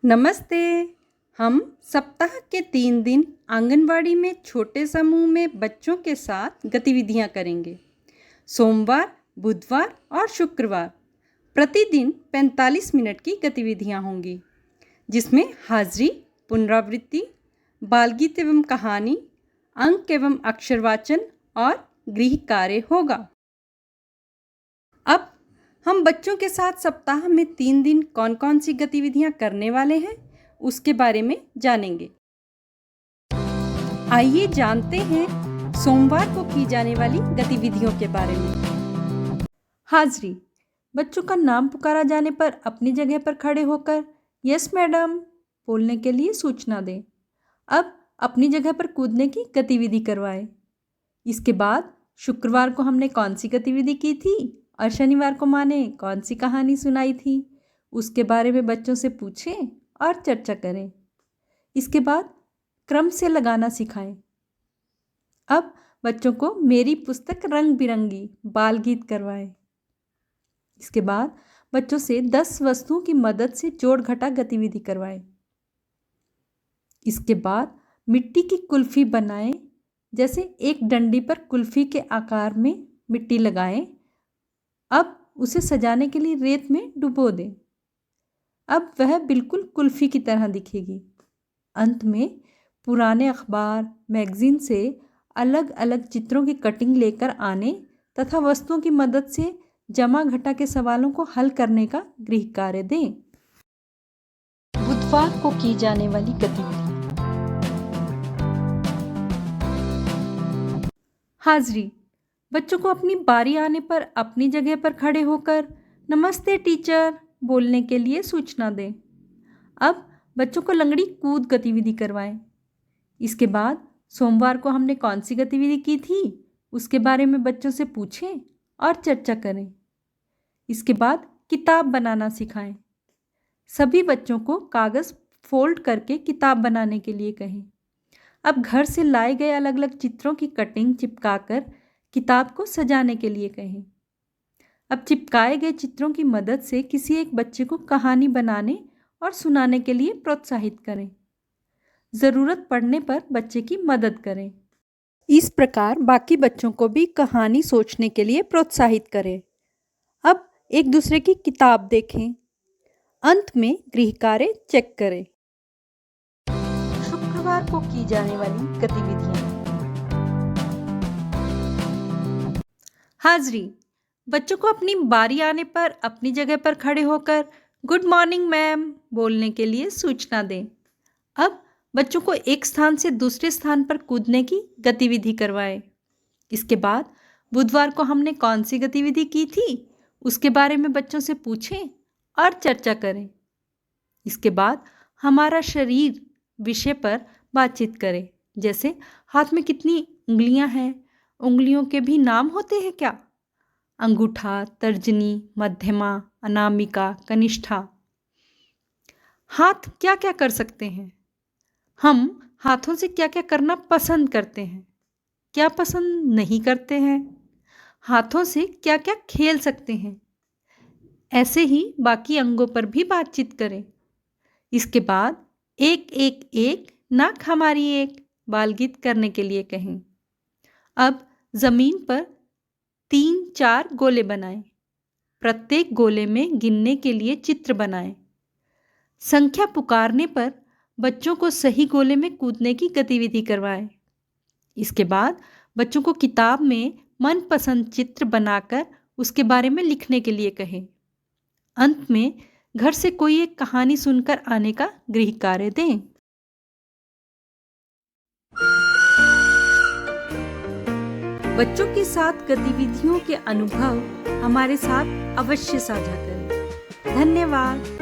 नमस्ते। हम सप्ताह के 3 दिन आंगनवाड़ी में छोटे समूह में बच्चों के साथ गतिविधियां करेंगे। सोमवार, बुधवार और शुक्रवार प्रतिदिन 45 मिनट की गतिविधियां होंगी, जिसमें हाजिरी, पुनरावृत्ति, बालगीत एवं कहानी, अंक एवं अक्षर वाचन और गृह कार्य होगा। अब हम बच्चों के साथ सप्ताह में 3 दिन कौन कौन सी गतिविधियां करने वाले हैं, उसके बारे में जानेंगे। आइए जानते हैं सोमवार को की जाने वाली गतिविधियों के बारे में। हाजिरी, बच्चों का नाम पुकारा जाने पर अपनी जगह पर खड़े होकर यस मैडम बोलने के लिए सूचना दें। अब अपनी जगह पर कूदने की गतिविधि करवाएं। इसके बाद शुक्रवार को हमने कौन सी गतिविधि की थी और शनिवार को माँ ने कौन सी कहानी सुनाई थी, उसके बारे में बच्चों से पूछें और चर्चा करें। इसके बाद क्रम से लगाना सिखाएं। अब बच्चों को मेरी पुस्तक रंग बिरंगी बाल गीत करवाएं। इसके बाद बच्चों से 10 वस्तुओं की मदद से जोड़ घटा गतिविधि करवाएं। इसके बाद मिट्टी की कुल्फी बनाएं, जैसे एक डंडी पर कुल्फी के आकार में मिट्टी लगाएं। अब उसे सजाने के लिए रेत में डुबो दें। अब वह बिल्कुल कुल्फी की तरह दिखेगी। अंत में पुराने अखबार, मैगजीन से अलग अलग चित्रों की कटिंग लेकर आने तथा वस्तुओं की मदद से जमा घटा के सवालों को हल करने का गृह कार्य दें। बुधवार को की जाने वाली गतिविधि। हाजिरी, बच्चों को अपनी बारी आने पर अपनी जगह पर खड़े होकर नमस्ते टीचर बोलने के लिए सूचना दें। अब बच्चों को लंगड़ी कूद गतिविधि करवाएं। इसके बाद सोमवार को हमने कौन सी गतिविधि की थी, उसके बारे में बच्चों से पूछें और चर्चा करें। इसके बाद किताब बनाना सिखाएं। सभी बच्चों को कागज़ फोल्ड करके किताब बनाने के लिए कहें। अब घर से लाए गए अलग अलग चित्रों की कटिंग चिपकाकर किताब को सजाने के लिए कहें। अब चिपकाए गए चित्रों की मदद से किसी एक बच्चे को कहानी बनाने और सुनाने के लिए प्रोत्साहित करें। ज़रूरत पड़ने पर बच्चे की मदद करें। इस प्रकार बाकी बच्चों को भी कहानी सोचने के लिए प्रोत्साहित करें। अब एक दूसरे की किताब देखें। अंत में गृह कार्य चेक करें। शुक्रवार को की जाने वाली गतिविधियां। हाजिरी, बच्चों को अपनी बारी आने पर अपनी जगह पर खड़े होकर गुड मॉर्निंग मैम बोलने के लिए सूचना दें। अब बच्चों को एक स्थान से दूसरे स्थान पर कूदने की गतिविधि करवाएं। इसके बाद बुधवार को हमने कौन सी गतिविधि की थी, उसके बारे में बच्चों से पूछें और चर्चा करें। इसके बाद हमारा शरीर विषय पर बातचीत करें, जैसे हाथ में कितनी उंगलियां हैं, उंगलियों के भी नाम होते हैं क्या? अंगूठा, तर्जनी, मध्यमा, अनामिका, कनिष्ठा। हाथ क्या क्या कर सकते हैं? हम हाथों से क्या क्या करना पसंद करते हैं, क्या पसंद नहीं करते हैं? हाथों से क्या क्या खेल सकते हैं? ऐसे ही बाकी अंगों पर भी बातचीत करें। इसके बाद एक एक एक नाक हमारी एक बाल गीत करने के लिए कहें। अब ज़मीन पर 3-4 गोले बनाएं। प्रत्येक गोले में गिनने के लिए चित्र बनाएं। संख्या पुकारने पर बच्चों को सही गोले में कूदने की गतिविधि करवाएं। इसके बाद बच्चों को किताब में मनपसंद चित्र बनाकर उसके बारे में लिखने के लिए कहें। अंत में घर से कोई एक कहानी सुनकर आने का गृह कार्य दें। बच्चों के साथ गतिविधियों के अनुभव हमारे साथ अवश्य साझा करें। धन्यवाद।